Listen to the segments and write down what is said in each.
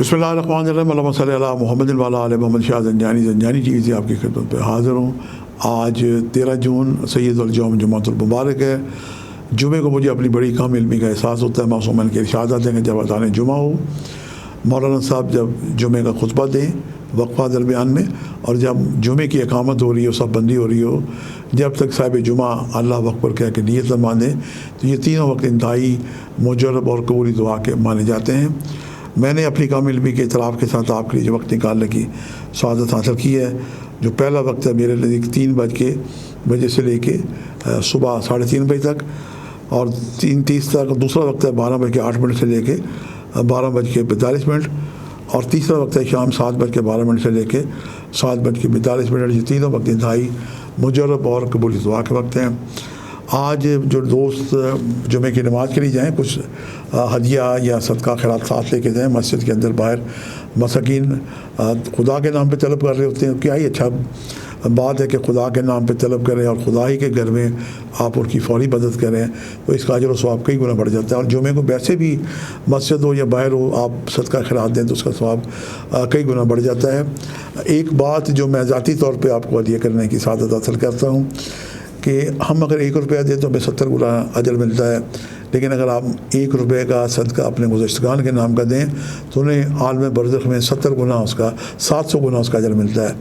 बिस्मिल्लाहिर्रहमानिर्रहीम अल्लाहुम्मा सल्ली अला मुहम्मदिन व अला आलि मोहम्मद। शाह ज़ंजानी टीवी से आपकी खिदमत पे हाज़िर हूँ। आज 13 जून सैयदुल जौम जुमातुल मुबारक है। जुमे को मुझे अपनी बड़ी कम इल्मी का एहसास होता है। मासूमन के इरशादात हैं कि जब अज़ान जुमा हो, मौलाना साहब जब जुमे का खुतबा दें वक्फ़ा दरमियान में, और जब जुमे की इकामत हो रही हो, सब बंदी हो रही हो, जब तक साहिब जुमा अल्लाह अकबर कह के नियत माने, तो ये तीनों वक्त इंतहाई मुजरब और कबूली दुआ के माने जाते हैं। मैंने अपनी काम इल्मी के इतराफ़ के साथ आपके लिए जो वक्त निकालने की सआदत हासिल की है। जो पहला वक्त है मेरे नज़दीक 3 बजे से लेके सुबह 3:30 बजे तक, और 3:30 तक। दूसरा वक्त है 12:08 से लेके 12:42, और तीसरा वक्त है शाम 7:12 से लेके 7:42। ये तीनों वक्त इंतहाई मुजरब और कबूली दुआ के वक्त हैं। आज जो दोस्त जुमे की नमाज़ के लिए जाएँ, कुछ हदिया या सदका खैरात साथ लेके जाएँ। मस्जिद के अंदर बाहर मसाकीन खुदा के नाम पे तलब कर रहे होते हैं। क्या ही अच्छा बात है कि खुदा के नाम पे तलब करें और खुदा ही के घर में आप उनकी फौरी मदद करें, तो इसका अजर व सवाब कई गुना बढ़ जाता है। और जुमे को वैसे भी मस्जिद हो या बाहर हो, आप सदका खैरात दें तो उसका सवाब कई गुना बढ़ जाता है। एक बात जो मैं ज़ाती तौर पर आपको हदिया करने की सादत हासिल करता हूँ कि हम अगर 1 रुपया दें तो हमें 70 गुना अजर मिलता है, लेकिन अगर आप 1 रुपये का सदका अपने गुज़श्तगान के नाम का दें तो उन्हें आलम बरज़ख में 70 गुना उसका 700 गुना उसका अजर मिलता है।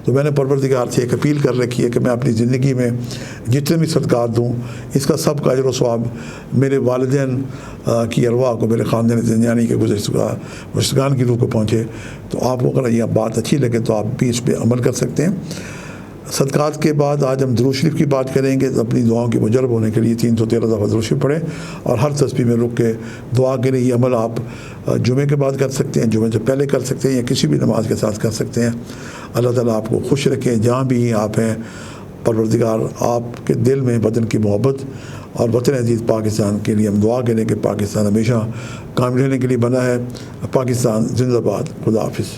तो मैंने परवरदिगार से एक अपील कर रखी है कि मैं अपनी ज़िंदगी में जितने भी सदक़ात दूँ, इसका सब का अजर व सवाब मेरे वालिदैन की अरवाह को, मेरे ख़ानदान ज़ंजानी के गुज़श्तगान की रूह को पहुँचे। तो आपको अगर यह बात अच्छी लगे तो आप भी इस पर अमल कर सकते हैं। सदक़ात के बाद आज हम दुरूद शरीफ की बात करेंगे। तो अपनी दुआओं के मुजरब होने के लिए 313 दफ़ा दुरूद शरीफ पढ़ें, और हर तस्बीह में रुक के दुआ के लिए ये अमल आप जुमे के बाद कर सकते हैं, जुमे से पहले कर सकते हैं, या किसी भी नमाज के साथ कर सकते हैं। अल्लाह ताला आपको खुश रखें जहाँ भी आप हैं। परवरदिगार आपके दिल में वतन की मोहब्बत और वतन अजीज़ पाकिस्तान के लिए हम दुआ करें कि पाकिस्तान हमेशा कायम रहने के लिए बना है। पाकिस्तान जिंदाबाद। खुदा हाफिज़।